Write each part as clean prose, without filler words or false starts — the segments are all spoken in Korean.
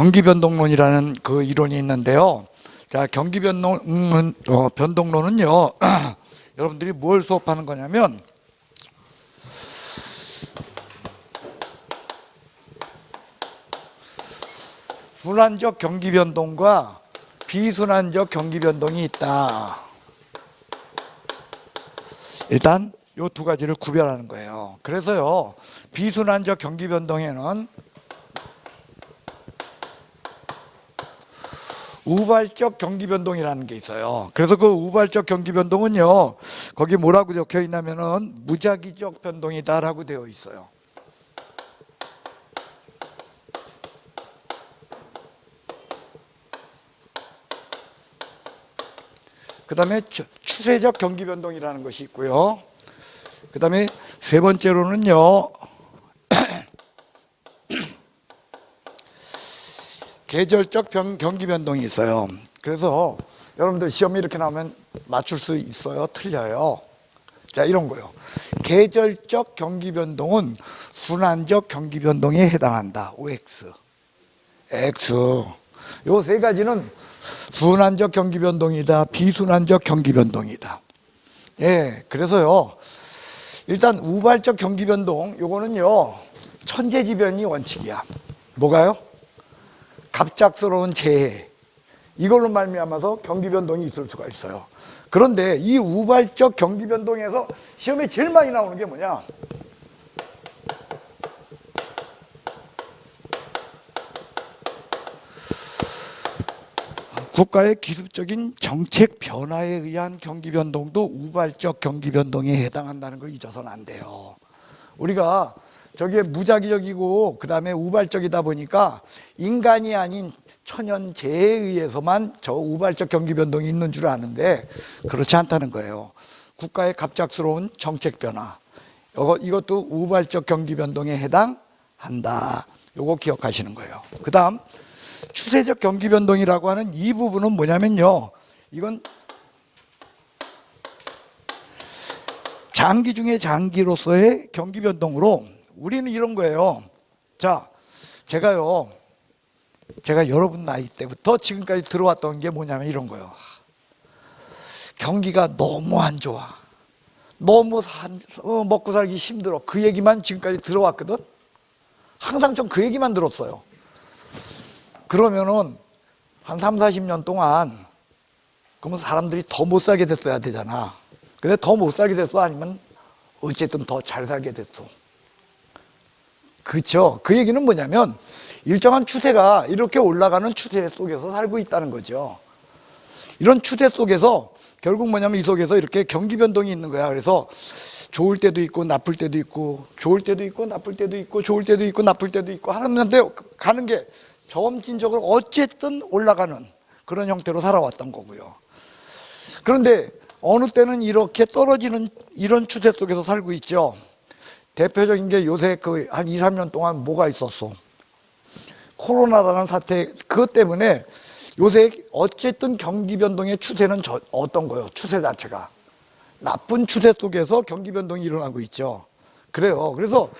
경기변동론이라는 그 이론이 있는데요. 자, 변동론은요, 여러분들이 뭘 수업하는 거냐면, 순환적 경기변동과 비순환적 경기변동이 있다. 일단 이 두 가지를 구별하는 거예요. 그래서요, 비순환적 경기변동에는 우발적 경기변동이라는 게 있어요. 그래서 그 우발적 경기변동은요, 거기 뭐라고 적혀 있냐면은 무작위적 변동이다라고 되어 있어요. 그 다음에 추세적 경기변동이라는 것이 있고요. 그 다음에 세 번째로는요, 계절적 경기변동이 있어요. 그래서 여러분들 시험에 이렇게 나오면 맞출 수 있어요? 틀려요? 자, 이런 거요. 계절적 경기변동은 순환적 경기변동에 해당한다. OX. X. 요 세 가지는 순환적 경기변동이다. 비순환적 경기변동이다. 예, 그래서요, 일단 우발적 경기변동, 요거는요, 천재지변이 원칙이야. 뭐가요? 갑작스러운 재해, 이걸로 말미암아서 경기변동이 있을 수가 있어요. 그런데 이 우발적 경기변동에서 시험에 제일 많이 나오는 게 뭐냐? 국가의 기습적인 정책 변화에 의한 경기변동도 우발적 경기변동에 해당한다는 걸 잊어서는 안 돼요. 우리가 저게 무작위적이고 그 다음에 우발적이다 보니까 인간이 아닌 천연재해에 의해서만 저 우발적 경기변동이 있는 줄 아는데 그렇지 않다는 거예요. 국가의 갑작스러운 정책 변화, 이것도 우발적 경기변동에 해당한다. 요거 기억하시는 거예요. 그 다음 추세적 경기변동이라고 하는 이 부분은 뭐냐면요, 이건 장기 중에 장기로서의 경기변동으로 우리는 이런 거예요. 자, 제가 여러분 나이 때부터 지금까지 들어왔던 게 뭐냐면 이런 거예요. 경기가 너무 안 좋아, 너무 먹고 살기 힘들어, 그 얘기만 지금까지 들어왔거든. 항상 좀 그 얘기만 들었어요. 그러면은 한 3, 40년 동안 그러면 사람들이 더 못 살게 됐어야 되잖아. 근데 더 못 살게 됐어? 아니면 어쨌든 더 잘 살게 됐어? 그렇죠? 그 얘기는 뭐냐면 일정한 추세가 이렇게 올라가는 추세 속에서 살고 있다는 거죠. 이런 추세 속에서 결국 뭐냐면 이 속에서 이렇게 경기 변동이 있는 거야. 그래서 좋을 때도 있고 나쁠 때도 있고, 좋을 때도 있고 나쁠 때도 있고, 좋을 때도 있고 나쁠 때도 있고 하는데 가는 게 점진적으로 어쨌든 올라가는 그런 형태로 살아왔던 거고요. 그런데 어느 때는 이렇게 떨어지는 이런 추세 속에서 살고 있죠. 대표적인 게 요새 그 한 2, 3년 동안 뭐가 있었어? 코로나라는 사태, 그것 때문에 요새 어쨌든 경기 변동의 추세는 어떤 거예요? 추세 자체가 나쁜 추세 속에서 경기 변동이 일어나고 있죠. 그래요. 그래서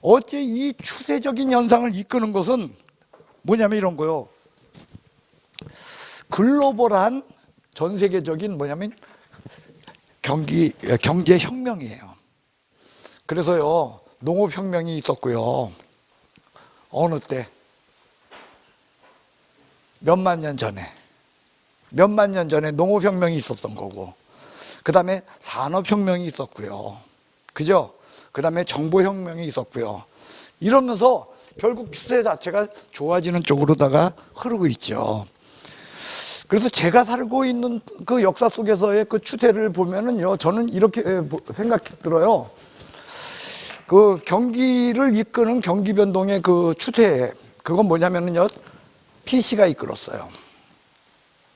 어째 이 추세적인 현상을 이끄는 것은 뭐냐면 이런 거요. 글로벌한 전 세계적인 뭐냐면 경제 혁명이에요. 그래서요, 농업혁명이 있었고요. 어느 때? 몇만 년 전에 농업혁명이 있었던 거고, 그 다음에 산업혁명이 있었고요. 그죠? 그 다음에 정보혁명이 있었고요. 이러면서 결국 추세 자체가 좋아지는 쪽으로다가 흐르고 있죠. 그래서 제가 살고 있는 그 역사 속에서의 그 추세를 보면은요, 저는 이렇게 생각이 들어요. 그 경기를 이끄는 경기 변동의 그 추세, 그건 뭐냐면요, PC가 이끌었어요.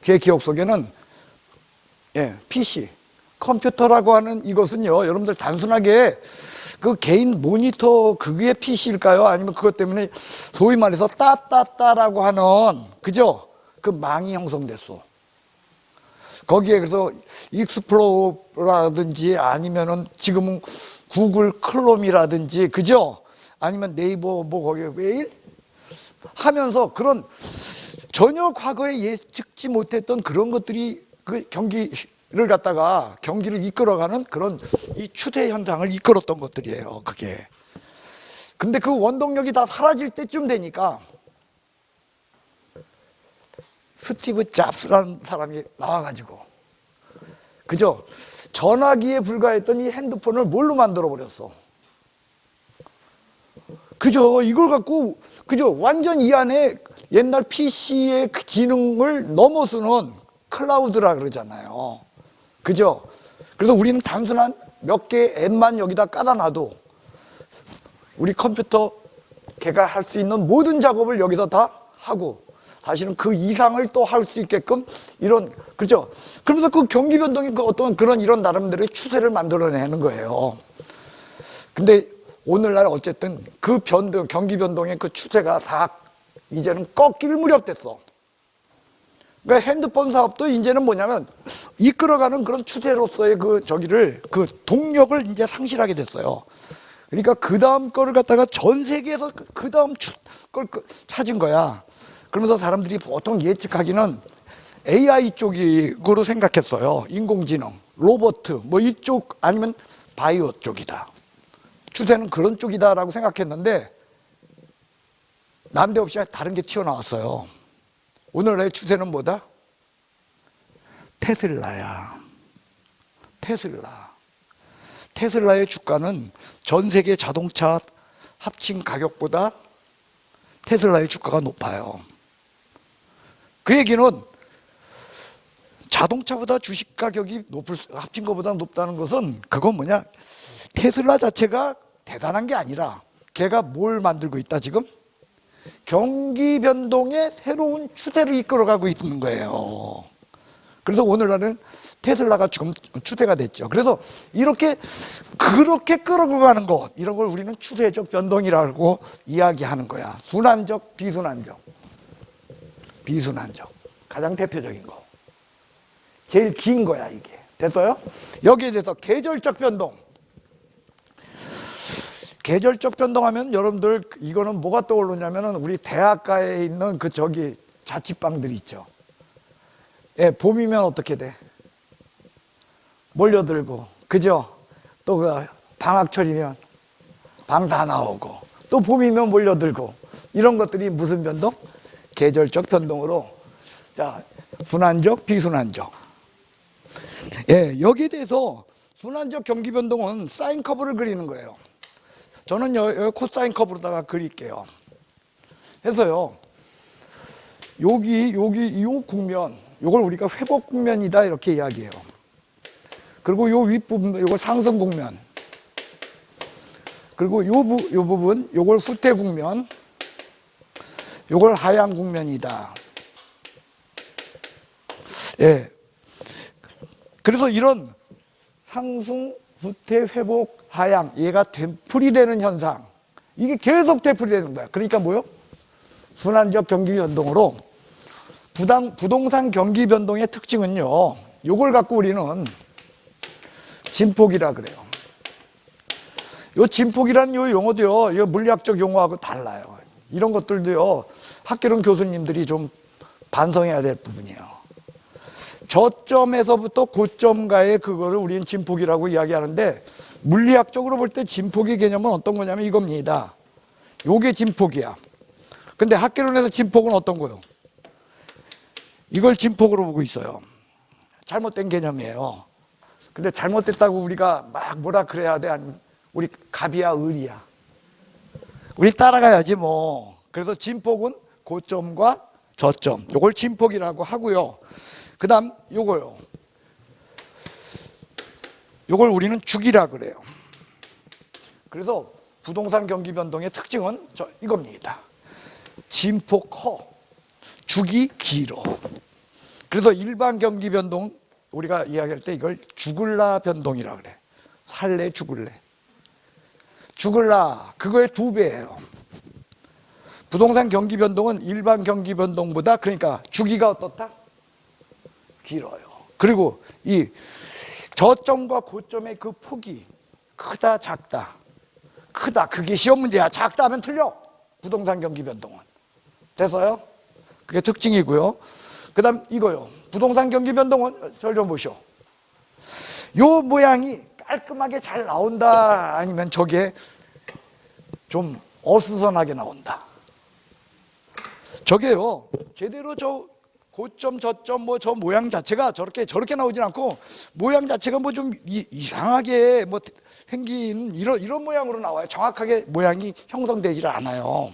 제 기억 속에는 PC, 컴퓨터라고 하는 이것은요, 여러분들 단순하게 그 개인 모니터 그게 PC일까요? 아니면 그것 때문에 소위 말해서 따따따라고 하는, 그죠? 그 망이 형성됐어. 거기에 그래서 익스플로러라든지 아니면은 지금은 구글 클롬이라든지, 그죠? 아니면 네이버 뭐 거기에 웨일 하면서 그런 전혀 과거에 예측지 못했던 그런 것들이 그 경기를 갖다가 경기를 이끌어가는 그런 이 추세 현상을 이끌었던 것들이에요. 그게. 근데 그 원동력이 다 사라질 때쯤 되니까 스티브 잡스라는 사람이 나와가지고 그죠? 전화기에 불과했던 이 핸드폰을 뭘로 만들어 버렸어? 그죠? 이걸 갖고 그죠? 완전 이 안에 옛날 PC의 그 기능을 넘어서는 클라우드라 그러잖아요. 그죠? 그래서 우리는 단순한 몇 개의 앱만 여기다 깔아 놔도 우리 컴퓨터 걔가 할 수 있는 모든 작업을 여기서 다 하고 사실은 그 이상을 또 할 수 있게끔 이런 그죠? 그러면서 그 경기 변동이 그 어떤 그런 이런 나름대로의 추세를 만들어내는 거예요. 근데 오늘날 어쨌든 그 변동 경기 변동의 그 추세가 다 이제는 꺾일 무렵 됐어. 그러니까 핸드폰 사업도 이제는 뭐냐면 이끌어가는 그런 추세로서의 그 저기를 그 동력을 이제 상실하게 됐어요. 그러니까 그 다음 거를 갖다가 전 세계에서 그 다음 걸 찾은 거야. 그러면서 사람들이 보통 예측하기는 AI 쪽으로 생각했어요. 인공지능, 로봇, 뭐 이쪽 아니면 바이오 쪽이다. 추세는 그런 쪽이다라고 생각했는데 난데없이 다른 게 튀어나왔어요. 오늘의 추세는 뭐다? 테슬라야. 테슬라. 테슬라의 주가는 전 세계 자동차 합친 가격보다 테슬라의 주가가 높아요. 그 얘기는 자동차보다 주식 가격이 합친 것보다 높다는 것은 그건 뭐냐? 테슬라 자체가 대단한 게 아니라 걔가 뭘 만들고 있다 지금? 경기 변동의 새로운 추세를 이끌어가고 있는 거예요. 그래서 오늘날은 테슬라가 지금 추세가 됐죠. 그래서 그렇게 끌어가고 가는 것 이런 걸 우리는 추세적 변동이라고 이야기하는 거야. 순환적, 비순환적. 비순환적. 가장 대표적인 거. 제일 긴 거야 이게. 됐어요? 여기에 대해서 계절적 변동. 계절적 변동하면 여러분들 이거는 뭐가 떠오르냐면은 우리 대학가에 있는 그 저기 자취방들이 있죠. 예, 봄이면 어떻게 돼? 몰려들고, 그죠? 또 그 방학철이면 방 다 나오고, 또 봄이면 몰려들고, 이런 것들이 무슨 변동? 계절적 변동으로, 자, 순환적, 비순환적. 예, 여기에 대해서 순환적 경기 변동은 사인 커브를 그리는 거예요. 저는 여기 코사인 커브로다가 그릴게요. 해서요, 이 국면, 요걸 우리가 회복 국면이다 이렇게 이야기해요. 그리고 요 윗부분, 요걸 상승 국면. 그리고 요 부분, 요걸 후퇴 국면. 요걸 하향 국면이다. 예. 그래서 이런 상승, 후퇴, 회복, 하향, 얘가 되풀이되는 현상. 이게 계속 되풀이되는 거야. 그러니까 뭐요? 순환적 경기 변동으로 부동산 경기 변동의 특징은요, 요걸 갖고 우리는 진폭이라 그래요. 요 진폭이라는 요 용어도요, 이 물리학적 용어하고 달라요. 이런 것들도요, 학개론 교수님들이 좀 반성해야 될 부분이에요. 저점에서부터 고점가의 그거를 우리는 진폭이라고 이야기하는데, 물리학적으로 볼 때 진폭의 개념은 어떤 거냐면 이겁니다. 요게 진폭이야. 근데 학개론에서 진폭은 어떤 거요? 이걸 진폭으로 보고 있어요. 잘못된 개념이에요. 근데 잘못됐다고 우리가 막 뭐라 그래야 돼? 아니면 우리 갑이야, 을이야? 우리 따라가야지 뭐. 그래서 진폭은 고점과 저점. 요걸 진폭이라고 하고요. 그 다음 요거요. 요걸 우리는 주기라 그래요. 그래서 부동산 경기 변동의 특징은 이겁니다. 진폭 커, 주기 길어. 그래서 일반 경기 변동 우리가 이야기할 때 이걸 죽을라 변동이라 그래. 살래 죽을래. 죽을라 그거의 2배예요. 부동산 경기 변동은 일반 경기 변동보다 그러니까 주기가 어떻다? 길어요. 그리고 이 저점과 고점의 그 폭이 크다 작다. 크다 그게 시험 문제야. 작다 하면 틀려. 부동산 경기 변동은 됐어요? 그게 특징이고요. 그 다음 이거요. 부동산 경기 변동은 절 좀 보시오. 요 모양이 깔끔하게 잘 나온다, 아니면 저게 좀 어수선하게 나온다. 저게요, 제대로 저 고점 저점 뭐 저 모양 자체가 저렇게 나오진 않고, 모양 자체가 뭐 좀 이상하게 뭐 생긴 이런 모양으로 나와요. 정확하게 모양이 형성되질 않아요.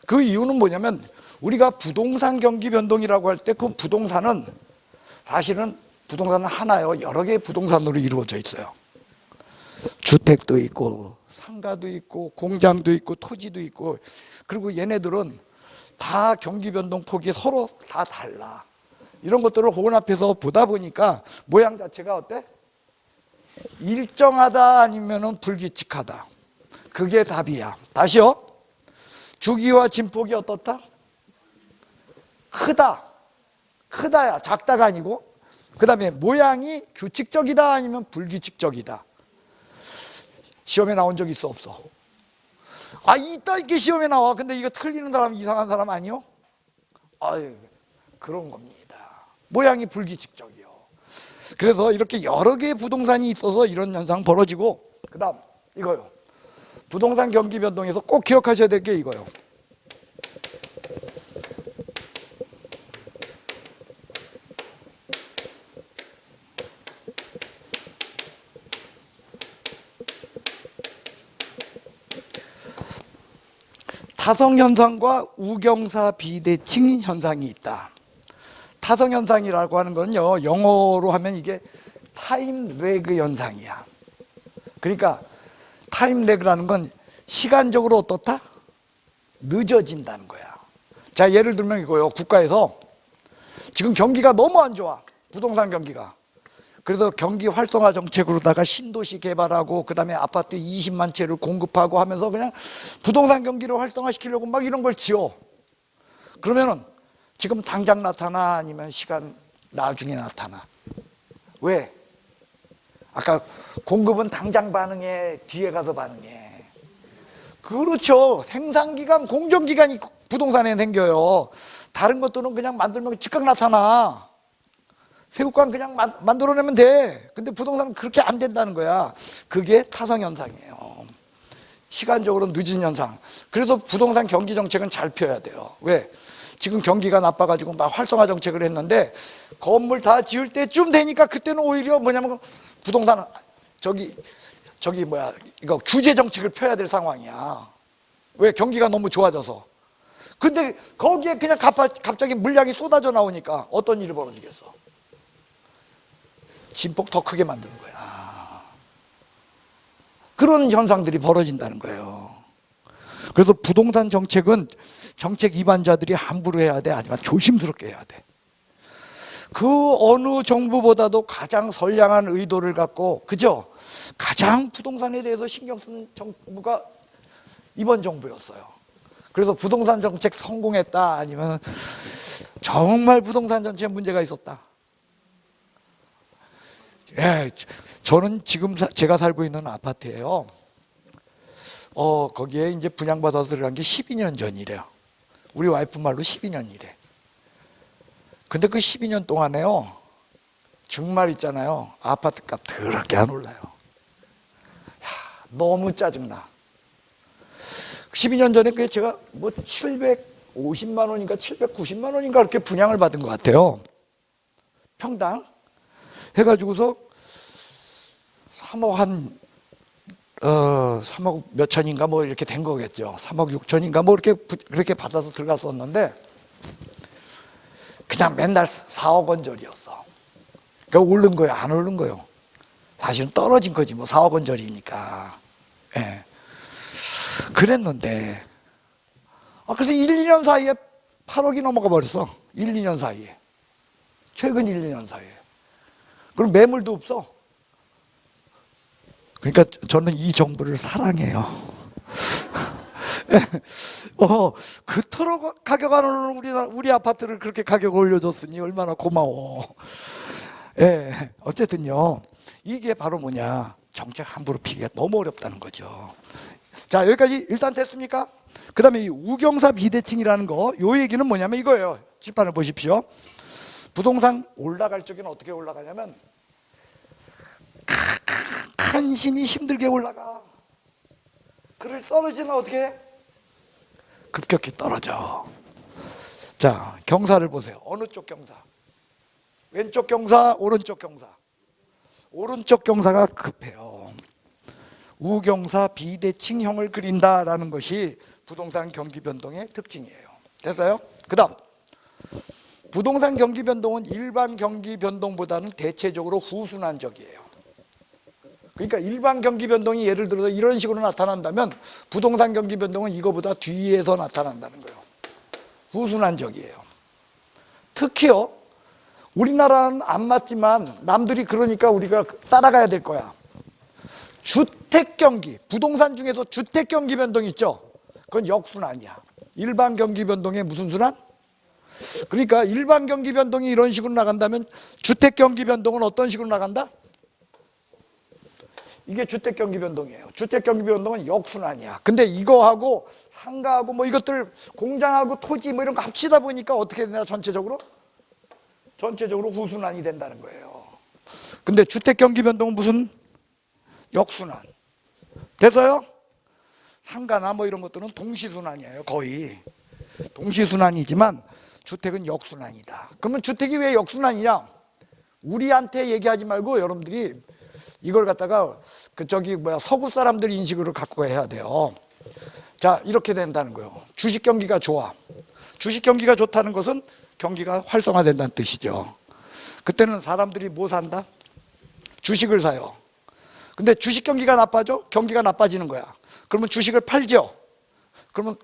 그 이유는 뭐냐면, 우리가 부동산 경기 변동이라고 할 때 그 부동산은 사실은 부동산은 하나요, 여러 개의 부동산으로 이루어져 있어요. 주택도 있고 상가도 있고 공장도 있고 토지도 있고, 그리고 얘네들은 다 경기 변동 폭이 서로 다 달라. 이런 것들을 혼합해서 보다 보니까 모양 자체가 어때? 일정하다 아니면은 불규칙하다. 그게 답이야. 다시요. 주기와 진폭이 어떻다? 크다야. 작다가 아니고. 그 다음에 모양이 규칙적이다 아니면 불규칙적이다. 시험에 나온 적 있어, 없어? 있다, 이게 시험에 나와. 근데 이거 틀리는 사람 이상한 사람 아니요? 아유, 그런 겁니다. 모양이 불규칙적이요. 그래서 이렇게 여러 개의 부동산이 있어서 이런 현상 벌어지고, 그 다음 이거요. 부동산 경기 변동에서 꼭 기억하셔야 될 게 이거요. 타성현상과 우경사 비대칭 현상이 있다. 타성현상이라고 하는 건요, 영어로 하면 이게 타임 레그 현상이야. 그러니까 타임 레그라는 건 시간적으로 어떻다? 늦어진다는 거야. 자, 예를 들면 이거요. 국가에서 지금 경기가 너무 안 좋아, 부동산 경기가. 그래서 경기 활성화 정책으로다가 신도시 개발하고 그 다음에 아파트 20만 채를 공급하고 하면서 그냥 부동산 경기를 활성화시키려고 막 이런 걸 지어. 그러면은 지금 당장 나타나 아니면 시간 나중에 나타나? 왜? 아까 공급은 당장 반응해, 뒤에 가서 반응해. 그렇죠. 생산기간, 공정기간이 부동산에 생겨요. 다른 것들은 그냥 만들면 즉각 나타나. 새우깡 그냥 만들어내면 돼. 근데 부동산은 그렇게 안 된다는 거야. 그게 타성현상이에요. 시간적으로 늦은 현상. 그래서 부동산 경기 정책은 잘 펴야 돼요. 왜? 지금 경기가 나빠가지고 막 활성화 정책을 했는데 건물 다 지을 때쯤 되니까 그때는 오히려 뭐냐면 부동산 이거 규제 정책을 펴야 될 상황이야. 왜? 경기가 너무 좋아져서. 근데 거기에 그냥 갑자기 물량이 쏟아져 나오니까 어떤 일이 벌어지겠어? 진폭 더 크게 만드는 거야. 그런 현상들이 벌어진다는 거예요. 그래서 부동산 정책은 정책 위반자들이 함부로 해야 돼, 아니면 조심스럽게 해야 돼. 그 어느 정부보다도 가장 선량한 의도를 갖고, 그죠? 가장 부동산에 대해서 신경 쓰는 정부가 이번 정부였어요. 그래서 부동산 정책 성공했다, 아니면 정말 부동산 정책에 문제가 있었다. 예, 저는 지금 제가 살고 있는 아파트예요. 거기에 이제 분양받아서 들어간 게 12년 전이래요. 우리 와이프 말로 12년이래. 근데 그 12년 동안에요, 정말 있잖아요, 아파트 값 더럽게 안 올라요. 야, 너무 짜증나. 12년 전에 그 제가 뭐 750만 원인가 790만 원인가 그렇게 분양을 받은 것 같아요. 평당 해가지고서 3억 3억 몇 천인가 뭐 이렇게 된 거겠죠. 3억 6천인가 뭐 그렇게 받아서 들어갔었는데, 그냥 맨날 4억 원짜리였어. 그러니까 오른 거예요, 안 오른 거예요? 사실은 떨어진 거지 뭐, 4억 원짜리니까. 예. 그랬는데, 그래서 1, 2년 사이에 8억이 넘어가 버렸어. 1, 2년 사이에. 최근 1, 2년 사이에. 그럼 매물도 없어. 그러니까 저는 이 정부를 사랑해요. 그토록 가격 안 오르는 우리 아파트를 그렇게 가격 올려줬으니 얼마나 고마워. 예, 어쨌든요, 이게 바로 뭐냐, 정책 함부로 피기가 너무 어렵다는 거죠. 자, 여기까지 일단 됐습니까? 그 다음에 이 우경사 비대칭이라는 거, 요 얘기는 뭐냐면 이거예요. 칠판을 보십시오. 부동산 올라갈 적에는 어떻게 올라가냐면 간신히 힘들게 올라가. 그를 떨어지면 어떻게 해? 급격히 떨어져. 자, 경사를 보세요. 어느 쪽 경사? 왼쪽 경사, 오른쪽 경사. 오른쪽 경사가 급해요. 우경사 비대칭형을 그린다라는 것이 부동산 경기 변동의 특징이에요. 됐어요? 그 다음, 부동산 경기 변동은 일반 경기 변동보다는 대체적으로 후순환적이에요. 그러니까 일반 경기 변동이 예를 들어서 이런 식으로 나타난다면 부동산 경기 변동은 이거보다 뒤에서 나타난다는 거예요. 후순환적이에요. 특히요, 우리나라는 안 맞지만 남들이 그러니까 우리가 따라가야 될 거야. 주택 경기, 부동산 중에서 주택 경기 변동 있죠? 그건 역순환이야. 일반 경기 변동의 무슨 순환? 그러니까 일반 경기 변동이 이런 식으로 나간다면 주택 경기 변동은 어떤 식으로 나간다? 이게 주택 경기 변동이에요. 주택 경기 변동은 역순환이야. 근데 이거하고 상가하고 뭐 이것들 공장하고 토지 뭐 이런 거 합치다 보니까 어떻게 되나 전체적으로? 전체적으로 후순환이 된다는 거예요. 근데 주택 경기 변동은 무슨? 역순환. 돼서요? 상가나 뭐 이런 것들은 동시순환이에요. 거의 동시순환이지만 주택은 역순환이다. 그러면 주택이 왜 역순환이냐? 우리한테 얘기하지 말고 여러분들이 이걸 갖다가 서구 사람들 인식으로 갖고 해야 돼요. 자, 이렇게 된다는 거예요. 주식 경기가 좋아. 주식 경기가 좋다는 것은 경기가 활성화된다는 뜻이죠. 그때는 사람들이 뭐 산다? 주식을 사요. 근데 주식 경기가 나빠져? 경기가 나빠지는 거야. 그러면 주식을 팔죠. 그러면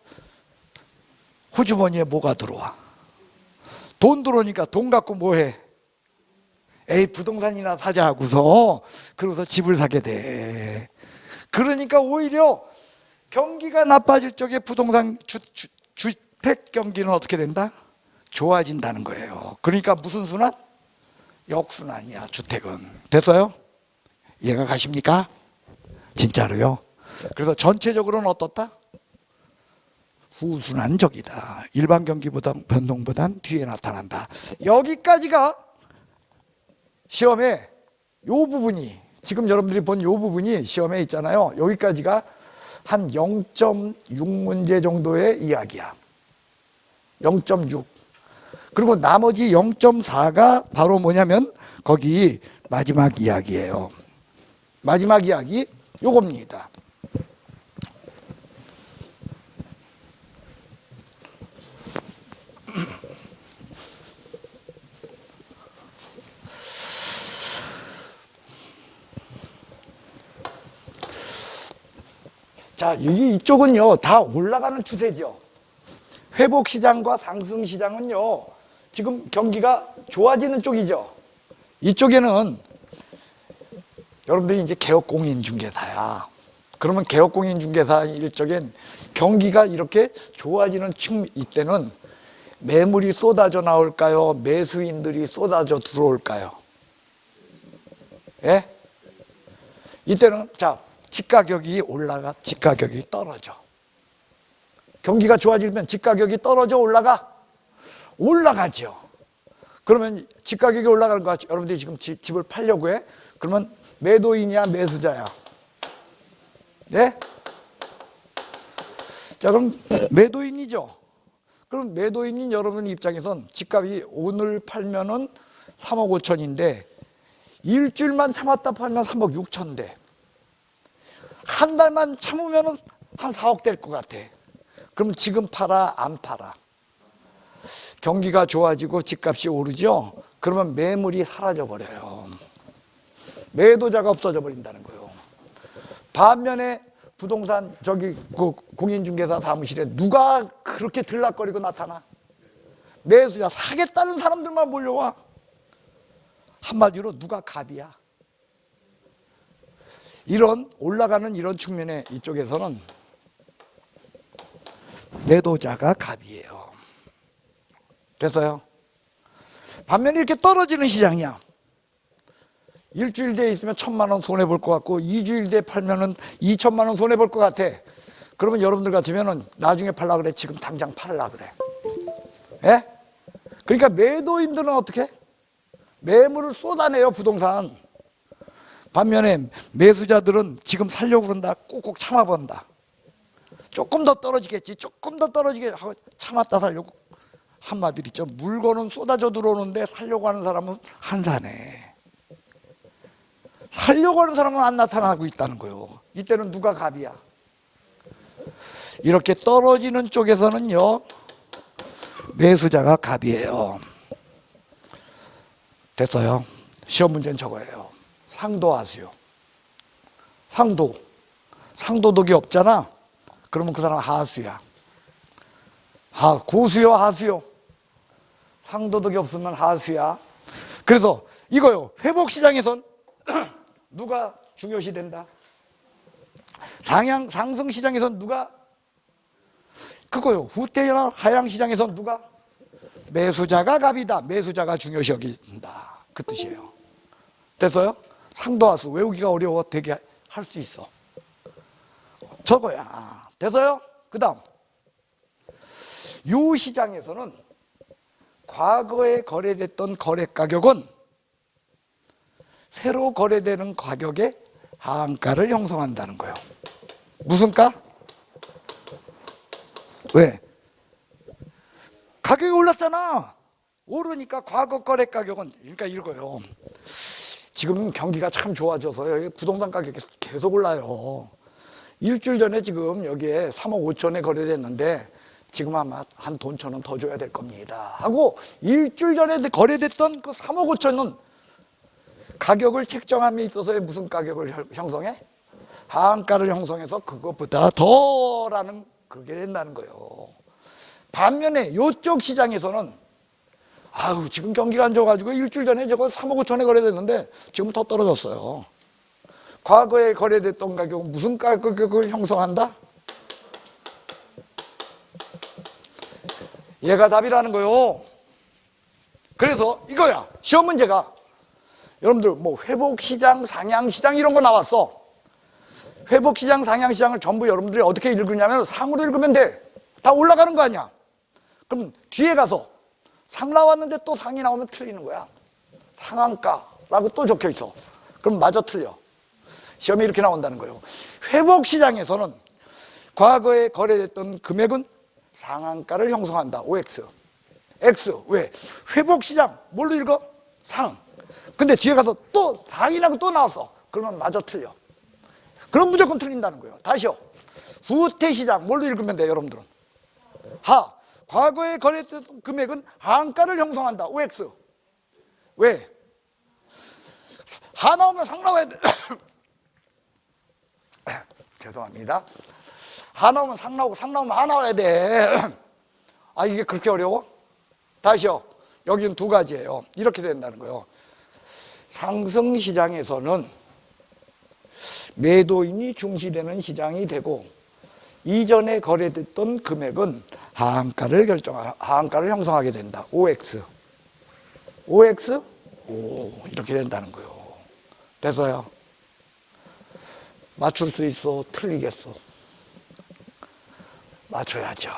호주머니에 뭐가 들어와? 돈 들어오니까 돈 갖고 뭐 해? 에이, 부동산이나 사자 하고서 그러고서 집을 사게 돼. 그러니까 오히려 경기가 나빠질 적에 부동산 주택 경기는 어떻게 된다? 좋아진다는 거예요. 그러니까 무슨 순환? 역순환이야, 주택은. 됐어요? 이해가 가십니까? 진짜로요? 그래서 전체적으로는 어떻다? 후순환적이다. 일반 경기보다 변동보단 뒤에 나타난다. 여기까지가 시험에 요 부분이, 지금 여러분들이 본 요 부분이 시험에 있잖아요. 여기까지가 한 0.6문제 정도의 이야기야. 0.6. 그리고 나머지 0.4가 바로 뭐냐면 거기 마지막 이야기예요. 마지막 이야기 요겁니다. 자, 이쪽은요 다 올라가는 추세죠. 회복시장과 상승시장은요 지금 경기가 좋아지는 쪽이죠. 이쪽에는 여러분들이 이제 개업공인중개사야. 그러면 개업공인중개사일 적엔 경기가 이렇게 좋아지는 이때는 매물이 쏟아져 나올까요? 매수인들이 쏟아져 들어올까요? 예? 이때는 자, 집가격이 올라가, 집가격이 떨어져. 경기가 좋아지면 집가격이 떨어져 올라가? 올라가죠. 그러면 집가격이 올라가는 거 같죠? 여러분들이 지금 집을 팔려고 해? 그러면 매도인이야, 매수자야? 예? 자, 그럼 매도인이죠. 그럼 매도인인 여러분 입장에선 집값이 오늘 팔면은 3억 5천인데 일주일만 참았다 팔면 3억 6천 돼. 한 달만 참으면은 한 4억 될 것 같아. 그럼 지금 팔아, 안 팔아? 경기가 좋아지고 집값이 오르죠? 그러면 매물이 사라져 버려요. 매도자가 없어져 버린다는 거예요. 반면에 부동산 공인중개사 사무실에 누가 그렇게 들락거리고 나타나? 매수자, 사겠다는 사람들만 몰려와. 한마디로 누가 갑이야? 이런 올라가는 이런 측면에 이쪽에서는 매도자가 갑이에요. 됐어요? 반면에 이렇게 떨어지는 시장이야. 일주일 뒤에 있으면 1,000만 원 손해볼 것 같고 2주일 뒤에 팔면은 2천만 원 손해볼 것 같아. 그러면 여러분들 같으면은 나중에 팔라 그래? 지금 당장 팔라 그래? 예? 그러니까 매도인들은 어떻게? 매물을 쏟아내요, 부동산. 반면에 매수자들은 지금 살려고 그런다, 꾹꾹 참아본다. 조금 더 떨어지겠지, 조금 더 떨어지게 하고 참았다 살려고. 한마디로 있죠. 물건은 쏟아져 들어오는데 살려고 하는 사람은 한산해. 살려고 하는 사람은 안 나타나고 있다는 거예요. 이때는 누가 갑이야? 이렇게 떨어지는 쪽에서는요, 매수자가 갑이에요. 됐어요. 시험 문제는 저거예요. 상도하수요. 상도덕이 없잖아. 그러면 그 사람 하수야. 고수요, 하수요? 상도덕이 없으면 하수야. 그래서 이거요, 회복시장에선 누가 중요시 된다? 상승시장에선 누가? 그거요, 후퇴나 하향시장에선 누가? 매수자가 갑이다. 매수자가 중요시 여긴다. 그 뜻이에요. 됐어요? 상도하수 외우기가 어려워. 되게 할 수 있어. 저거야. 됐어요? 그 다음, 요 시장에서는 과거에 거래됐던 거래가격은 새로 거래되는 가격의 하한가를 형성한다는 거예요. 무슨 가? 왜? 가격이 올랐잖아. 오르니까 과거 거래 가격은, 그러니까 이거예요. 지금 경기가 참 좋아져서 부동산 가격이 계속 올라요. 일주일 전에 지금 여기에 3억 5천에 거래됐는데 지금 아마 한 돈 1,000원 더 줘야 될 겁니다 하고, 일주일 전에 거래됐던 그 3억 5천은 가격을 책정함에 있어서의 무슨 가격을 형성해? 하한가를 형성해서 그것보다 더라는 그게 된다는 거예요. 반면에 이쪽 시장에서는 지금 경기가 안 좋아가지고 일주일 전에 저거 3억 5천에 거래됐는데 지금 더 떨어졌어요. 과거에 거래됐던 가격은 무슨 가격을 형성한다? 얘가 답이라는 거요. 그래서 이거야. 시험 문제가 여러분들 뭐 회복시장, 상향시장 이런 거 나왔어. 회복시장, 상향시장을 전부 여러분들이 어떻게 읽으냐면 상으로 읽으면 돼. 다 올라가는 거 아니야. 그럼 뒤에 가서 상 나왔는데 또 상이 나오면 틀리는 거야. 상한가라고 또 적혀 있어. 그럼 마저 틀려. 시험이 이렇게 나온다는 거예요. 회복시장에서는 과거에 거래됐던 금액은 상한가를 형성한다. OX. X. 왜? 회복시장. 뭘로 읽어? 상. 근데 뒤에 가서 또 상이라고 또 나왔어. 그러면 마저 틀려. 그럼 무조건 틀린다는 거예요. 다시요. 후퇴시장. 뭘로 읽으면 돼요, 여러분들은? 하. 과거에 거래됐던 금액은 하한가를 형성한다. OX. 왜? 하 나오면 상 나와야 돼. 죄송합니다. 하 나오면 상 나오고 상 나오면 하 나와야 돼. 이게 그렇게 어려워? 다시요. 여기는 두 가지예요. 이렇게 된다는 거예요. 상승시장에서는 매도인이 중시되는 시장이 되고, 이전에 거래됐던 금액은 하한가를 형성하게 된다. OX. OX? 이렇게 된다는 거예요. 됐어요? 맞출 수 있어? 틀리겠어? 맞춰야죠.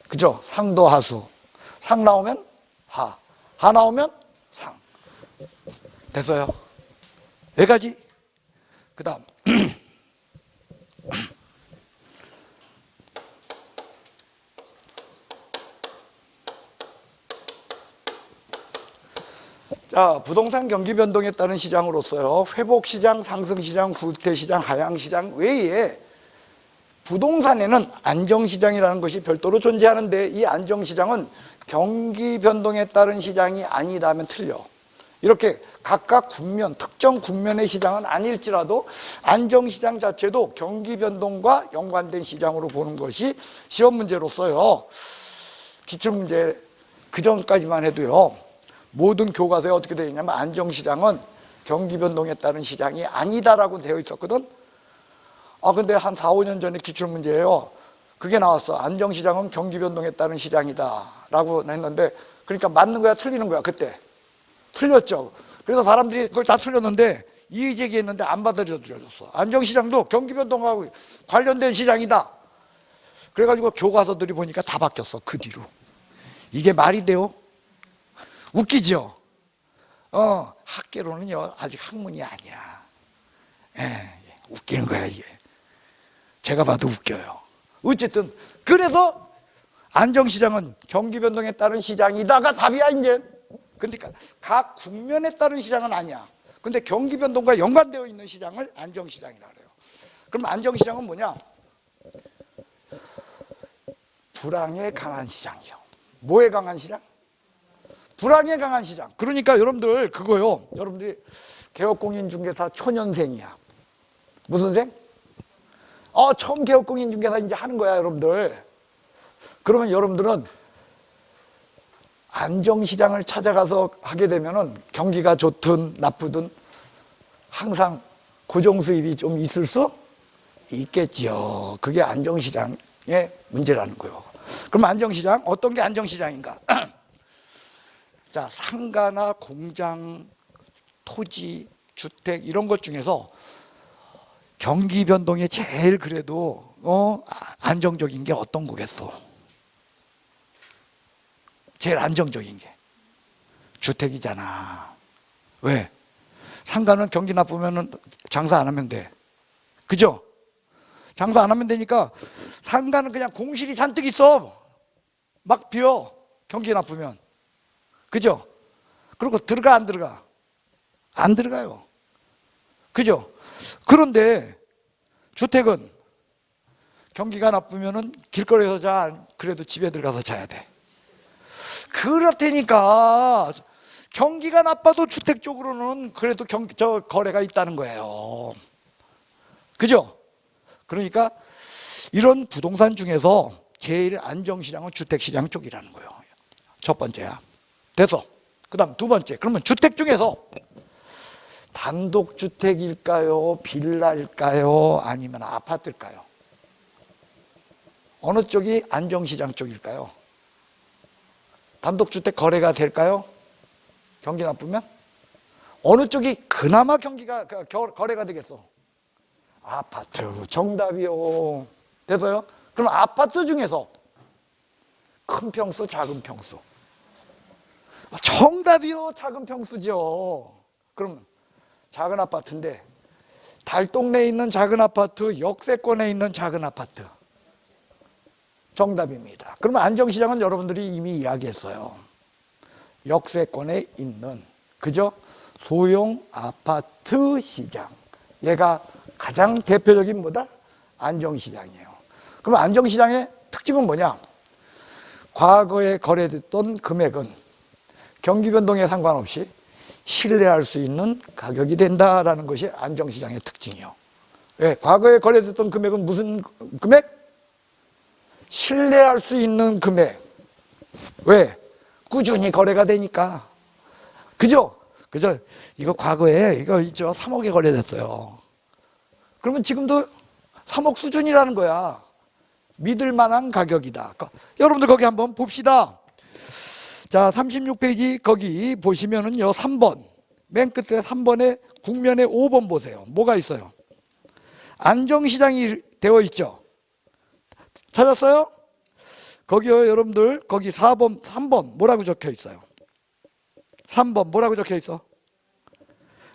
그죠? 상도 하수. 상 나오면 하. 하 나오면 상. 됐어요? 여기까지. 그 다음. 자, 부동산 경기 변동에 따른 시장으로서요, 회복시장, 상승시장, 후퇴시장, 하향시장 외에 부동산에는 안정시장이라는 것이 별도로 존재하는데, 이 안정시장은 경기 변동에 따른 시장이 아니다 하면 틀려. 이렇게 각각 국면, 특정 국면의 시장은 아닐지라도 안정시장 자체도 경기 변동과 연관된 시장으로 보는 것이 시험 문제로서요, 기출문제 그전까지만 해도요, 모든 교과서에 어떻게 되어 있냐면 안정시장은 경기 변동에 따른 시장이 아니다라고 되어 있었거든. 근데 한 4, 5년 전에 기출문제예요. 그게 나왔어. 안정시장은 경기 변동에 따른 시장이다 라고 했는데, 그러니까 맞는 거야, 틀리는 거야? 그때 틀렸죠. 그래서 사람들이 그걸 다 틀렸는데 이의 제기했는데 안 받아들여졌어. 안정시장도 경기 변동하고 관련된 시장이다. 그래가지고 교과서들이 보니까 다 바뀌었어. 그 뒤로. 이게 말이 돼요? 웃기죠? 학계로는요 아직 학문이 아니야. 예, 웃기는 거야 이게. 제가 봐도 웃겨요. 어쨌든 그래서 안정시장은 경기 변동에 따른 시장이다가 답이야 이제. 그러니까 각 국면에 따른 시장은 아니야. 근데 경기 변동과 연관되어 있는 시장을 안정시장이라 그래요. 그럼 안정시장은 뭐냐? 불황에 강한 시장이요. 뭐에 강한 시장? 불황에 강한 시장. 그러니까 여러분들 그거요. 여러분들이 개업공인중개사 초년생이야. 무슨 생? 처음 개업공인중개사 이제 하는 거야, 여러분들. 그러면 여러분들은 안정시장을 찾아가서 하게 되면은 경기가 좋든 나쁘든 항상 고정수입이 좀 있을 수 있겠지요. 그게 안정시장의 문제라는 거예요. 그럼 안정시장, 어떤 게 안정시장인가? 자, 상가나 공장, 토지, 주택 이런 것 중에서 경기 변동에 제일 그래도 안정적인 게 어떤 거겠어? 제일 안정적인 게 주택이잖아. 왜? 상가는 경기 나쁘면 장사 안 하면 돼. 그죠? 장사 안 하면 되니까 상가는 그냥 공실이 잔뜩 있어. 막 비어. 경기 나쁘면. 그죠? 그리고 들어가 안 들어가? 안 들어가요. 그죠? 그런데 주택은 경기가 나쁘면은 길거리에서 자, 그래도 집에 들어가서 자야 돼. 그렇다니까 경기가 나빠도 주택 쪽으로는 그래도 거래가 있다는 거예요. 그죠? 그러니까 이런 부동산 중에서 제일 안정시장은 주택시장 쪽이라는 거예요. 첫 번째야. 됐어. 그 다음 두 번째. 그러면 주택 중에서 단독주택일까요? 빌라일까요? 아니면 아파트일까요? 어느 쪽이 안정시장 쪽일까요? 단독주택 거래가 될까요? 경기 나쁘면? 어느 쪽이 그나마 경기가 거래가 되겠어? 아파트. 정답이요. 돼서요? 그럼 아파트 중에서 큰 평수, 작은 평수. 정답이요. 작은 평수죠. 그럼 작은 아파트인데 달동네에 있는 작은 아파트, 역세권에 있는 작은 아파트. 정답입니다. 그러면 안정시장은 여러분들이 이미 이야기했어요. 역세권에 있는, 그죠? 소형 아파트 시장. 얘가 가장 대표적인 뭐다? 안정시장이에요. 그럼 안정시장의 특징은 뭐냐? 과거에 거래됐던 금액은 경기 변동에 상관없이 신뢰할 수 있는 가격이 된다라는 것이 안정시장의 특징이요. 왜? 과거에 거래됐던 금액은 무슨 금액? 신뢰할 수 있는 금액. 왜? 꾸준히 거래가 되니까. 그죠? 그죠? 이거 과거에 이거 있죠. 3억에 거래됐어요. 그러면 지금도 3억 수준이라는 거야. 믿을 만한 가격이다. 여러분들 거기 한번 봅시다. 자, 36페이지 거기 보시면은요, 3번. 맨 끝에 3번에 국면에 5번 보세요. 뭐가 있어요? 안정시장이 되어 있죠. 찾았어요? 거기요, 여러분들, 거기 4번, 3번 뭐라고 적혀 있어요? 3번 뭐라고 적혀 있어?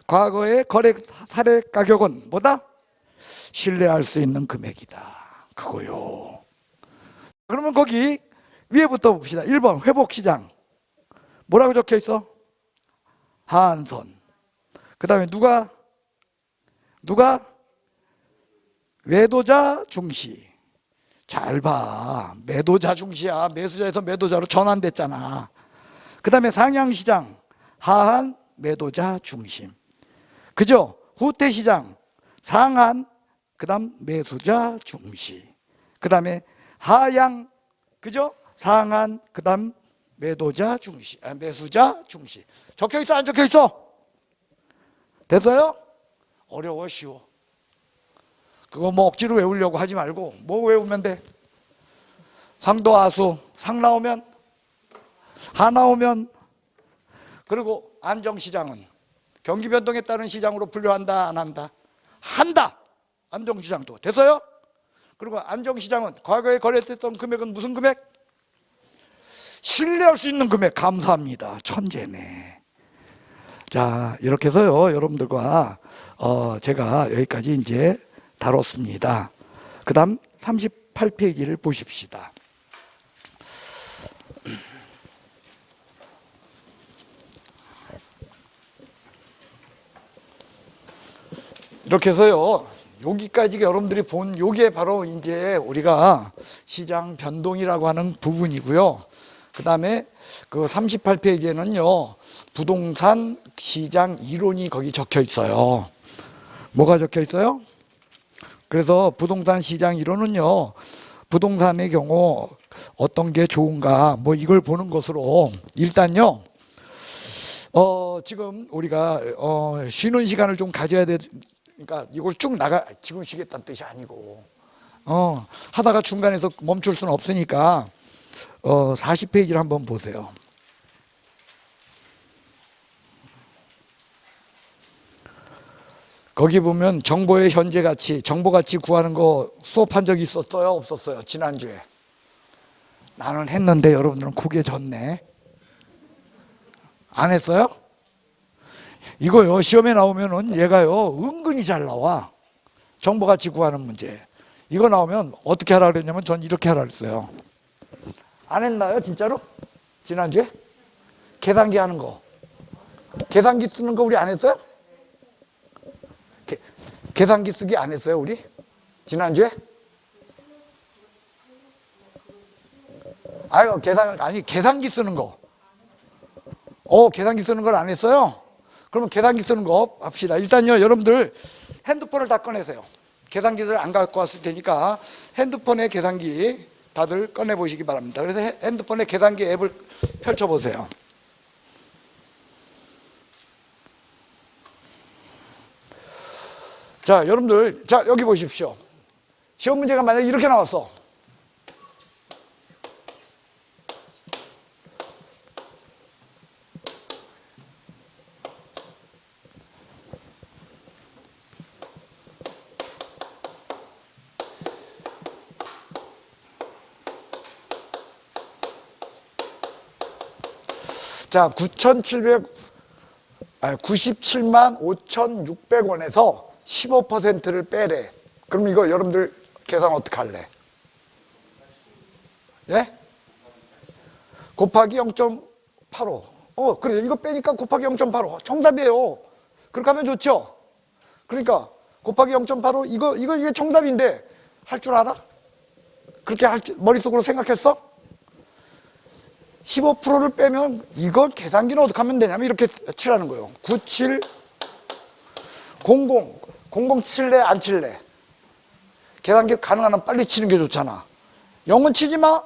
과거의 거래 사례 가격은 뭐다? 신뢰할 수 있는 금액이다. 그거요. 그러면 거기 위에부터 봅시다. 1번 회복시장. 뭐라고 적혀 있어? 하한선. 그 다음에 누가? 매도자 중시. 잘 봐. 매도자 중시야. 매수자에서 매도자로 전환됐잖아. 그 다음에 상향시장. 하한 매도자 중심. 그죠? 후퇴시장. 상한 그 다음 매수자 중시. 그 다음에 하향. 그죠? 상한 그 다음 매도자 중시. 매수자 중시. 적혀 있어 안 적혀 있어? 됐어요? 어려워 쉬워. 그거 뭐 억지로 외우려고 하지 말고 뭐 외우면 돼? 상도하수. 상 나오면 하 나오면. 그리고 안정시장은 경기 변동에 따른 시장으로 분류한다 안 한다? 한다. 안정시장도. 됐어요? 그리고 안정시장은 과거에 거래됐던 금액은 무슨 금액? 신뢰할 수 있는 금액. 감사합니다. 천재네. 자, 이렇게 해서요, 여러분들과 제가 여기까지 이제 다뤘습니다. 그 다음 38페이지를 보십시다. 이렇게 해서요, 여기까지 여러분들이 본 요게 바로 이제 우리가 시장 변동이라고 하는 부분이고요. 그 다음에 그 38페이지에는요, 부동산 시장 이론이 거기 적혀 있어요. 뭐가 적혀 있어요? 그래서 부동산 시장 이론은요, 부동산의 경우 어떤 게 좋은가, 뭐 이걸 보는 것으로 일단요, 지금 우리가 쉬는 시간을 좀 가져야 돼. 그러니까 이걸 쭉 지금 쉬겠다는 뜻이 아니고, 하다가 중간에서 멈출 수는 없으니까 40페이지를 한번 보세요. 거기 보면 정보의 현재 가치, 정보 가치 구하는 거 수업한 적이 있었어요? 없었어요? 지난주에. 나는 했는데 여러분들은 고개 졌네. 안 했어요? 이거요, 시험에 나오면은 얘가요, 은근히 잘 나와. 정보 가치 구하는 문제. 이거 나오면 어떻게 하라 그랬냐면 전 이렇게 하라 그랬어요. 안 했나요, 진짜로? 지난주에? 계산기 하는 거. 계산기 쓰는 거 우리 안 했어요? 계산기 쓰기 안 했어요, 우리? 지난주에? 아유, 계산기 쓰는 거. 계산기 쓰는 걸 안 했어요? 그러면 계산기 쓰는 거 합시다. 일단요, 여러분들 핸드폰을 다 꺼내세요. 계산기를 안 갖고 왔을 테니까 핸드폰에 계산기 다들 꺼내 보시기 바랍니다. 그래서 핸드폰에 계산기 앱을 펼쳐 보세요. 자, 여러분들, 자, 여기 보십시오. 시험 문제가 만약에 이렇게 나왔어. 자, 97만 5,600원에서 15%를 빼래. 그럼 이거 여러분들 계산 어떻게 할래? 예? 곱하기 0.85. 그래, 이거 빼니까 곱하기 0.85. 정답이에요. 그렇게 하면 좋죠? 그러니까 곱하기 0.85 이게 정답인데 할 줄 알아? 그렇게 머릿속으로 생각했어? 15%를 빼면 이거 계산기는 어떻게 하면 되냐면 이렇게 칠하는 거예요. 97 00 칠래 안 칠래? 계산기 가능한 한 빨리 치는 게 좋잖아. 0은 치지 마.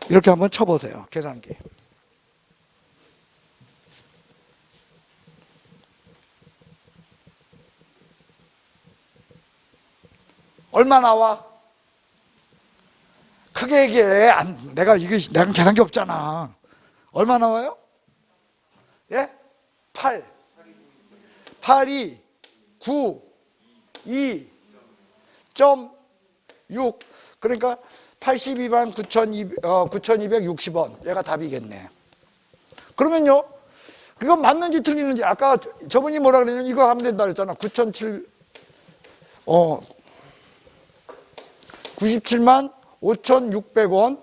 이렇게 한번 쳐보세요, 계산기. 얼마 나와? 크게 얘기해. 내가 계산기 없잖아. 얼마 나와요? 예? 8. 8이 9, 2, 6. 그러니까 82만 9,260원. 얘가 답이겠네. 그러면요, 그거 맞는지 틀리는지, 아까 저분이 뭐라 그랬냐면 이거 하면 된다 그랬잖아. 97만 5,600원.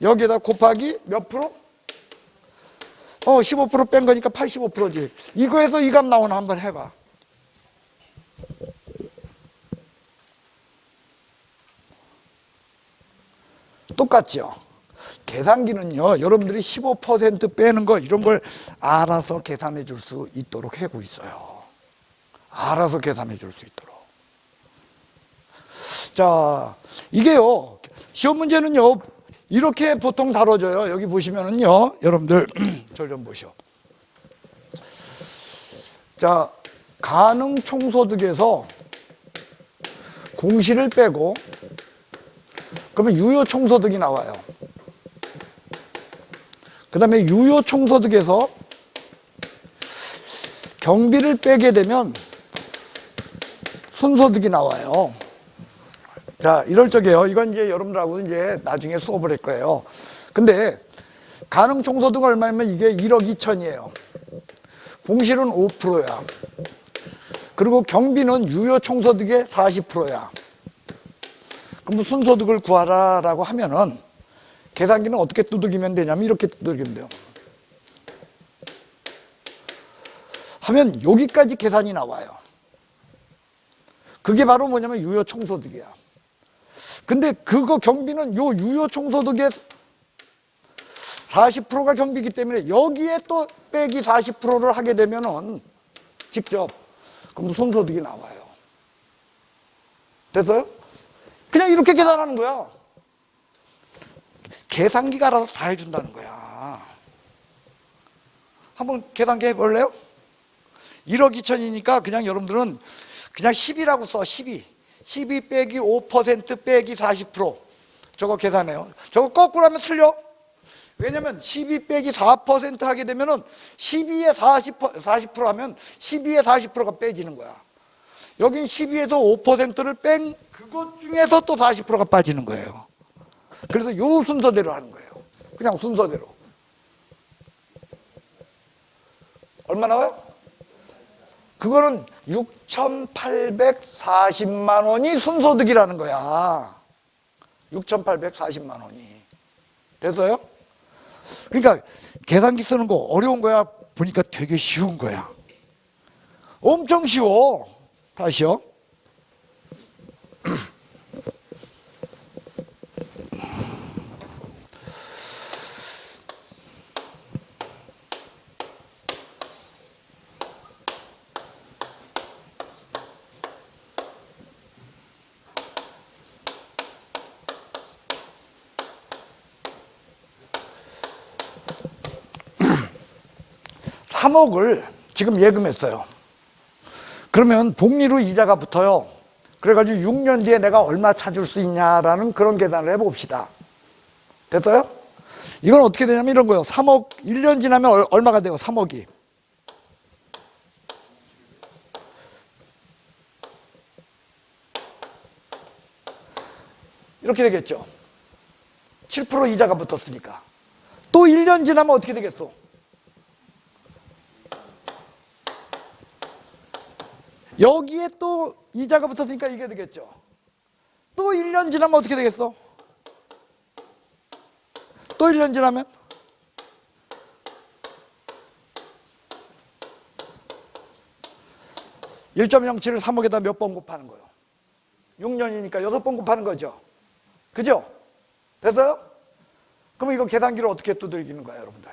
여기에다 곱하기 몇 프로? 15% 뺀 거니까 85%지. 이거에서 이 값 나오나 한번 해봐. 똑같죠? 계산기는요, 여러분들이 15% 빼는 거 이런 걸 알아서 계산해 줄 수 있도록 하고 있어요. 알아서 계산해 줄 수 있도록. 자, 이게요, 시험 문제는요, 이렇게 보통 다뤄져요. 여기 보시면은요, 여러분들, 저 좀 보시오. 자, 가능 총소득에서 공시를 빼고, 그러면 유효 총소득이 나와요. 그 다음에 유효 총소득에서 경비를 빼게 되면 순소득이 나와요. 자, 이럴 적에요. 이건 이제 여러분들하고 이제 나중에 수업을 할 거예요. 근데 가능 총소득 얼마냐면 이게 1억 2천이에요. 공실은 5%야. 그리고 경비는 유효 총소득의 40%야. 그럼 순소득을 구하라라고 하면은 계산기는 어떻게 두들기면 되냐면 이렇게 두들기면 돼요. 하면 여기까지 계산이 나와요. 그게 바로 뭐냐면 유효 총소득이야. 근데 그거 경비는 요 유효 총소득의 40%가 경비이기 때문에 여기에 또 빼기 40%를 하게 되면은 직접 그럼 순소득이 나와요. 됐어요? 그냥 이렇게 계산하는 거야. 계산기가 알아서 다 해준다는 거야. 한번 계산기 해볼래요? 1억 2천이니까 그냥 여러분들은 그냥 10이라고 써. 12 빼기 5% 빼기 40% 저거 계산해요. 저거 거꾸로 하면 틀려. 왜냐면 12 빼기 4% 하게 되면은 12에 40% 하면 12에 40%가 빼지는 거야. 여긴 12에서 5%를 뺀 그것 중에서 또 40%가 빠지는 거예요. 그래서 요 순서대로 하는 거예요. 그냥 순서대로. 얼마 나와요? 그거는 6,840만 원이 순소득이라는 거야. 6,840만 원이. 됐어요? 그러니까 계산기 쓰는 거 어려운 거야? 보니까 되게 쉬운 거야. 엄청 쉬워. 다시요. 3억을 지금 예금했어요. 그러면 복리로 이자가 붙어요. 그래가지고 6년 뒤에 내가 얼마 찾을 수 있냐라는 그런 계산을 해봅시다. 됐어요? 이건 어떻게 되냐면 이런 거예요. 3억 1년 지나면 얼마가 돼요? 3억이. 이렇게 되겠죠. 7% 이자가 붙었으니까. 또 1년 지나면 어떻게 되겠어? 여기에 또 이자가 붙었으니까 이게 되겠죠. 또 1년 지나면 어떻게 되겠어? 또 1년 지나면? (1.07을) 3억에다 몇 번 곱하는 거예요? 6년이니까 6번 곱하는 거죠. 그죠? 됐어요? 그럼 이거 계산기로 어떻게 두들기는 거야, 여러분들?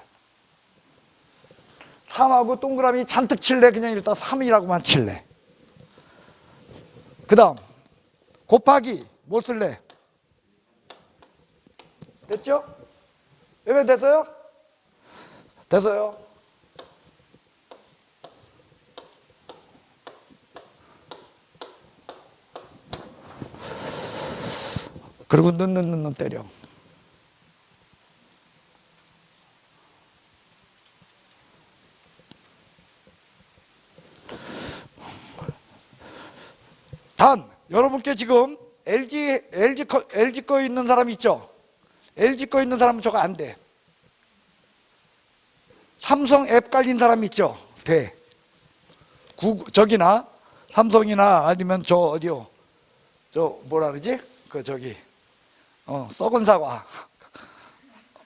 3하고 동그라미 잔뜩 칠래? 그냥 일단 3이라고만 칠래? 그 다음 곱하기 뭐 쓸래? 됐죠? 여기 됐어요? 됐어요. 그리고 눈 때려. 단 여러분께 지금 LG 거 있는 사람 있죠? LG 거 있는 사람은 저거 안 돼. 삼성 앱 깔린 사람 있죠? 돼. 저기나 삼성이나 아니면 저 어디요? 저 뭐라 그러지? 그 저기 썩은 사과.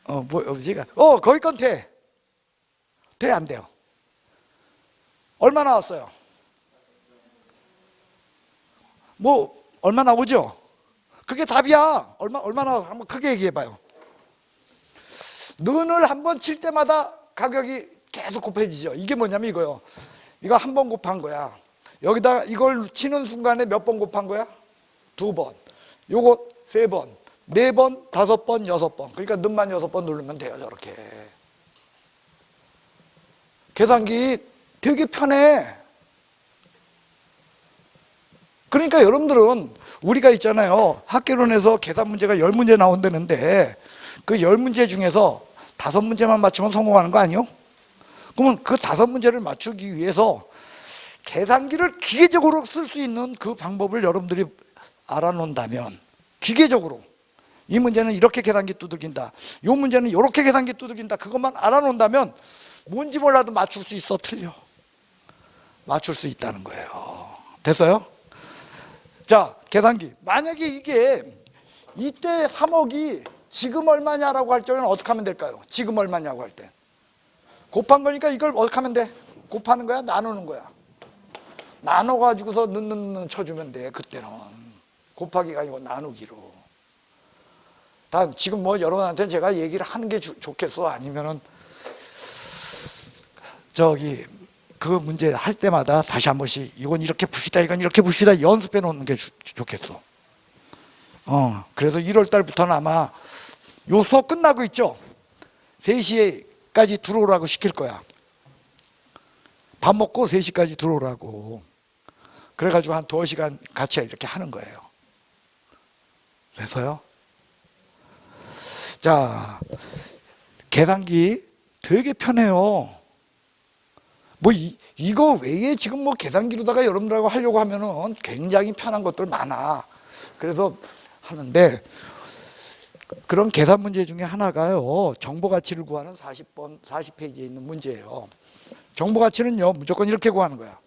거기 건 돼. 돼, 안 돼요? 얼마 나왔어요? 뭐 얼마 나오죠? 그게 답이야. 얼마 나와? 한번 크게 얘기해 봐요. 눈을 한번 칠 때마다 가격이 계속 곱해지죠. 이게 뭐냐면 이거요. 이거 한 번 곱한 거야. 여기다 이걸 치는 순간에 몇 번 곱한 거야? 2번. 요거 3번, 4번, 5번, 6번. 그러니까 눈만 6번 누르면 돼요. 저렇게. 계산기 되게 편해. 그러니까 여러분들은 우리가 있잖아요. 학개론에서 계산 문제가 10문제 나온다는데 그 10문제 중에서 5문제만 맞추면 성공하는 거 아니요? 그러면 그 5문제를 맞추기 위해서 계산기를 기계적으로 쓸 수 있는 그 방법을 여러분들이 알아놓는다면, 기계적으로 이 문제는 이렇게 계산기 두들긴다, 이 문제는 이렇게 계산기 두들긴다, 그것만 알아놓는다면 뭔지 몰라도 맞출 수 있어. 틀려. 맞출 수 있다는 거예요. 됐어요? 자, 계산기. 만약에 이게 이때 3억이 지금 얼마냐라고 할 적에는 어떻게 하면 될까요? 지금 얼마냐고 할 때. 곱한 거니까 이걸 어떻게 하면 돼? 곱하는 거야? 나누는 거야? 나눠가지고서 넣는 쳐주면 돼. 그때는 곱하기가 아니고 나누기로. 다 지금 뭐 여러분한테 제가 얘기를 하는 게 좋겠어? 아니면은 저기 그 문제 할 때마다 다시 한 번씩 이건 이렇게 봅시다, 이건 이렇게 봅시다 연습해 놓는 게 좋겠어. 그래서 1월 달부터는 아마 요 수업 끝나고 있죠? 3시까지 들어오라고 시킬 거야. 밥 먹고 3시까지 들어오라고. 그래가지고 한 2시간 같이 이렇게 하는 거예요. 그래서요. 자, 계산기 되게 편해요. 뭐 이거 외에 지금 뭐 계산기로다가 여러분들하고 하려고 하면은 굉장히 편한 것들 많아. 그래서 하는데, 그런 계산 문제 중에 하나가요, 정보 가치를 구하는 40페이지에 있는 문제예요. 정보 가치는요 무조건 이렇게 구하는 거야.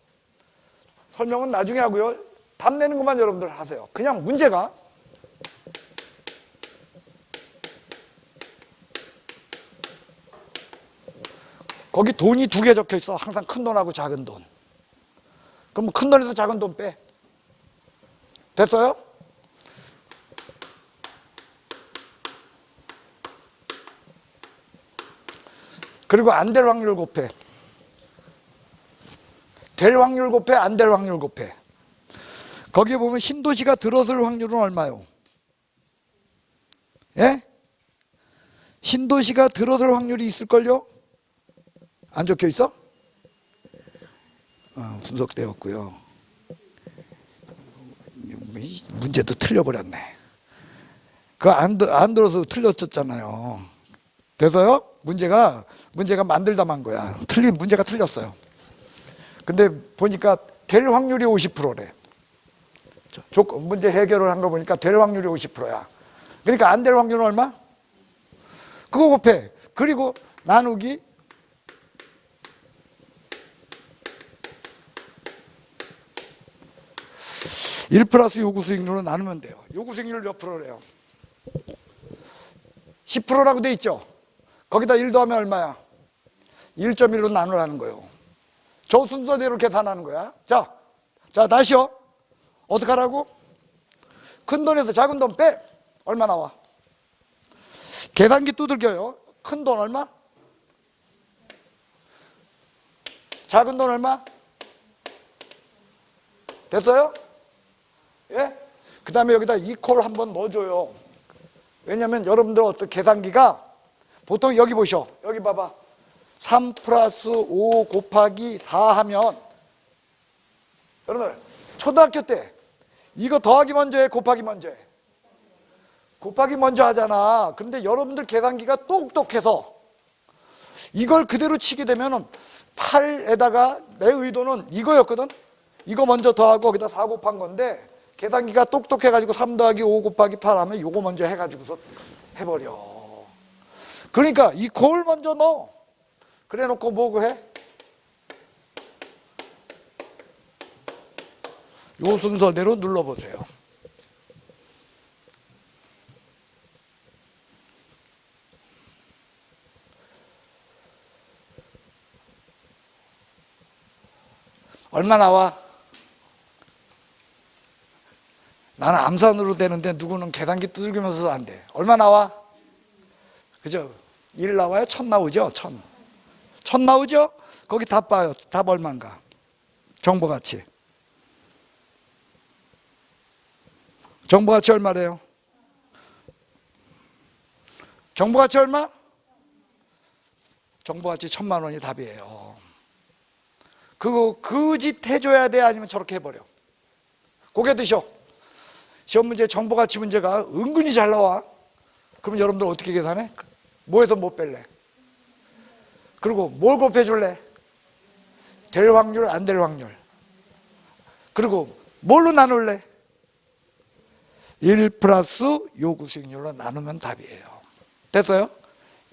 설명은 나중에 하고요, 답 내는 것만 여러분들 하세요. 그냥 문제가 거기 돈이 2개 적혀 있어. 항상 큰 돈하고 작은 돈. 그럼 큰 돈에서 작은 돈 빼. 됐어요? 그리고 안 될 확률 곱해. 될 확률 곱해, 안 될 확률 곱해. 거기에 보면 신도시가 들어설 확률은 얼마요? 예? 신도시가 들어설 확률이 있을걸요? 안 적혀 있어? 분석되었고요. 문제도 틀려버렸네. 그거 안 들어서 틀렸었잖아요. 그래서요, 문제가 만들다 만 거야. 문제가 틀렸어요. 근데 보니까 될 확률이 50%래. 문제 해결을 한 거 보니까 될 확률이 50%야. 그러니까 안 될 확률은 얼마? 그거 곱해. 그리고 나누기 1 플러스 요구 수익률로 나누면 돼요. 요구 수익률 몇 프로래요? 10%라고 돼 있죠? 거기다 1 더하면 얼마야? 1.1로 나누라는 거예요. 저 순서대로 계산하는 거야. 자, 다시요. 어떻게 하라고? 큰 돈에서 작은 돈 빼. 얼마 나와? 계산기 두들겨요. 큰 돈 얼마? 작은 돈 얼마? 됐어요? 예? 그 다음에 여기다 이퀄 한번 넣어줘요. 왜냐면 여러분들 어떤 계산기가 보통 여기 보셔. 여기 봐봐. 3 플러스 5 곱하기 4 하면, 여러분들 초등학교 때 이거 더하기 먼저 해, 곱하기 먼저 해? 곱하기 먼저 하잖아. 그런데 여러분들 계산기가 똑똑해서 이걸 그대로 치게 되면 8에다가 내 의도는 이거였거든. 이거 먼저 더하고 거기다 4 곱한 건데, 계산기가 똑똑해가지고 3 더하기 5 곱하기 8 하면 요거 먼저 해가지고서 해버려. 그러니까 이 꼴 먼저 넣어. 그래 놓고 뭐고 해? 요 순서대로 눌러보세요. 얼마 나와? 나는 암산으로 되는데 누구는 계산기 두들기면서 안 돼. 얼마 나와? 그죠? 1 나와요? 1000 나오죠? 1000 나오죠? 거기 답 봐요. 답 얼마인가? 정보가치. 정보가치 얼마래요? 정보가치 얼마? 정보가치 1000만 원이 답이에요. 그거 그 짓 해줘야 돼? 아니면 저렇게 해버려? 고개 드셔. 시험 문제 정보가치 문제가 은근히 잘 나와. 그럼 여러분들 어떻게 계산해? 뭐에서 못 뺄래? 그리고 뭘 곱해줄래? 될 확률, 안 될 확률. 그리고 뭘로 나눌래? 1 플러스 요구 수익률로 나누면 답이에요. 됐어요?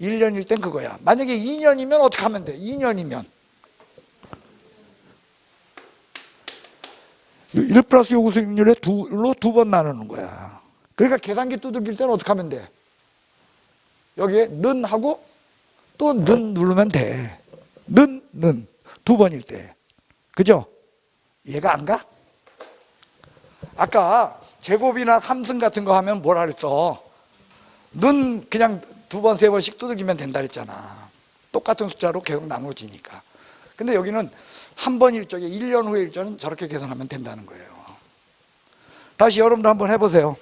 1년일 땐 그거야. 만약에 2년이면 어떻게 하면 돼? 2년이면 1 플러스 요구 수익률에 2로 2번 나누는 거야. 그러니까 계산기 두들길 때는 어떻게 하면 돼? 여기에 는 하고 또 는 누르면 돼. 는 2번일 때. 그죠? 이해가 안 가? 아까 제곱이나 삼승 같은 거 하면 뭐라 그랬어? 는 그냥 2번, 3번씩 두들기면 된다 그랬잖아. 똑같은 숫자로 계속 나눠지니까. 근데 여기는 한 번 일정에 1년 후에 일정은 저렇게 계산하면 된다는 거예요. 다시 여러분도 한번 해보세요.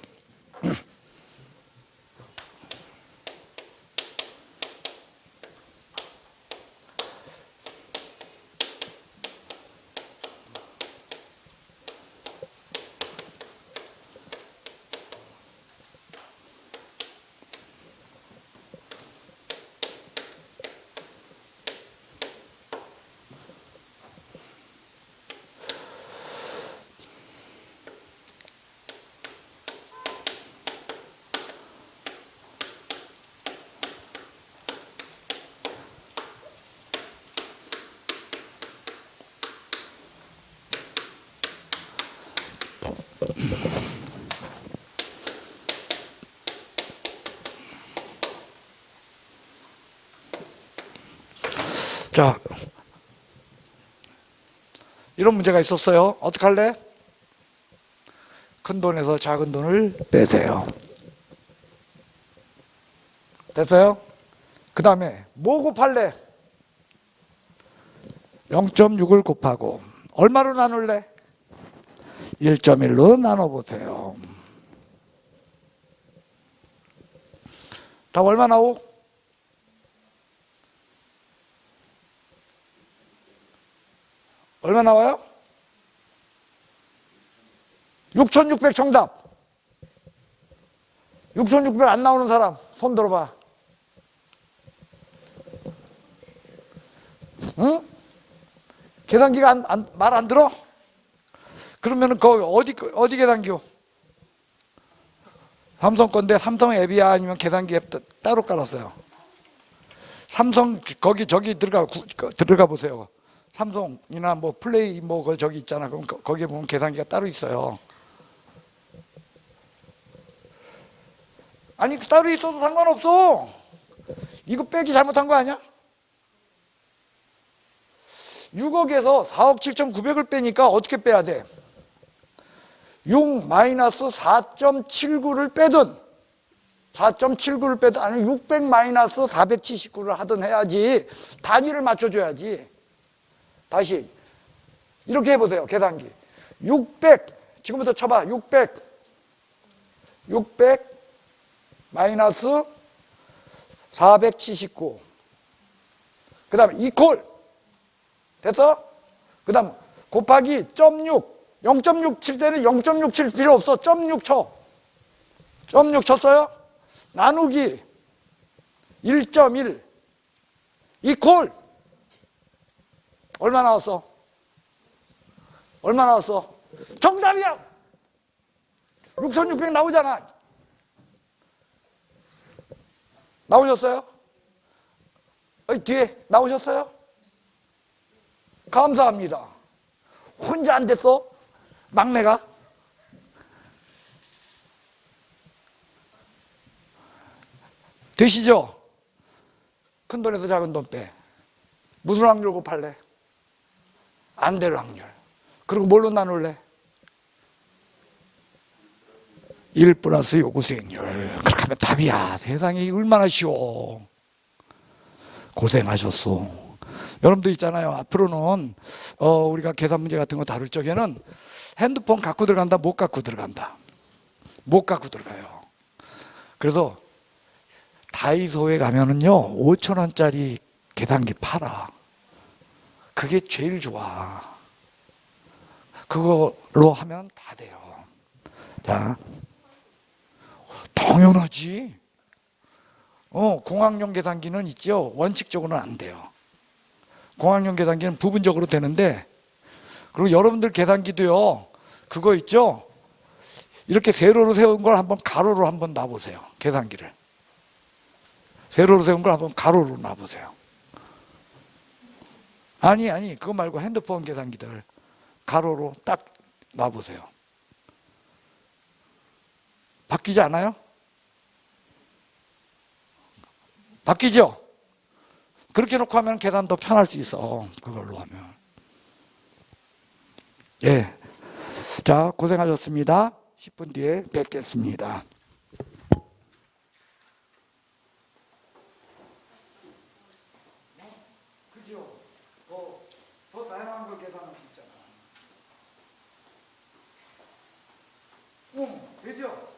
자, 이런 문제가 있었어요. 어떻게 할래? 큰 돈에서 작은 돈을 빼세요. 됐어요? 그 다음에 뭐 곱할래? 0.6을 곱하고 얼마로 나눌래? 1.1로 나눠보세요. 답 얼마 나오? 얼마 나와요? 6,600 정답. 6,600 안 나오는 사람 손 들어봐. 응? 계산기가 말 안 들어? 그러면은 거기 어디 계산기요? 삼성 건데 삼성 앱이야 아니면 계산기 앱 따로 깔았어요? 삼성 거기 저기 들어가 보세요. 삼성이나 뭐 플레이 뭐 저기 있잖아. 그럼 거기에 보면 계산기가 따로 있어요. 아니 따로 있어도 상관없어. 이거 빼기 잘못한 거 아니야? 6억에서 4억 7,900을 빼니까 어떻게 빼야 돼? 6 마이너스 4.79를 빼든 4.79를 빼든 아니 600 마이너스 479를 하든 해야지 단위를 맞춰줘야지. 다시 이렇게 해보세요. 계산기 600 지금부터 쳐봐. 600 마이너스 479 그 다음에 이퀄 됐어? 그 다음 곱하기 0.6 칠 때는 0.6 칠 필요 없어. 0.6 쳐. 0.6 쳤어요? 나누기 1.1 이퀄 얼마 나왔어? 얼마 나왔어? 정답이야! 6,600 나오잖아. 나오셨어요? 뒤에 나오셨어요? 감사합니다. 혼자 안 됐어? 막내가? 되시죠? 큰 돈에서 작은 돈 빼. 무슨 확률 곱할래? 안 될 확률. 그리고 뭘로 나눌래? 1 플러스 요구 수익률. 그렇게 하면 답이야. 세상이 얼마나 쉬워. 고생하셨어. 여러분도 있잖아요. 앞으로는 우리가 계산 문제 같은 거 다룰 적에는 핸드폰 갖고 들어간다, 못 갖고 들어간다. 못 갖고 들어가요. 그래서 다이소에 가면은요 5,000원짜리 계산기 팔아. 그게 제일 좋아. 그걸로 하면 다 돼요. 자, 당연하지. 공학용 계산기는 있죠. 원칙적으로는 안 돼요. 공학용 계산기는 부분적으로 되는데, 그리고 여러분들 계산기도요 그거 있죠? 이렇게 세로로 세운 걸 한번 가로로 한번 놔보세요. 계산기를. 세로로 세운 걸 한번 가로로 놔보세요. 아니, 그거 말고 핸드폰 계산기들 가로로 딱 놔보세요. 바뀌지 않아요? 바뀌죠? 그렇게 놓고 하면 계산 더 편할 수 있어. 그걸로 하면. 예. 자, 고생하셨습니다. 10분 뒤에 뵙겠습니다. 그죠? 더 다양한 걸 계산할 수 있잖아. 되죠?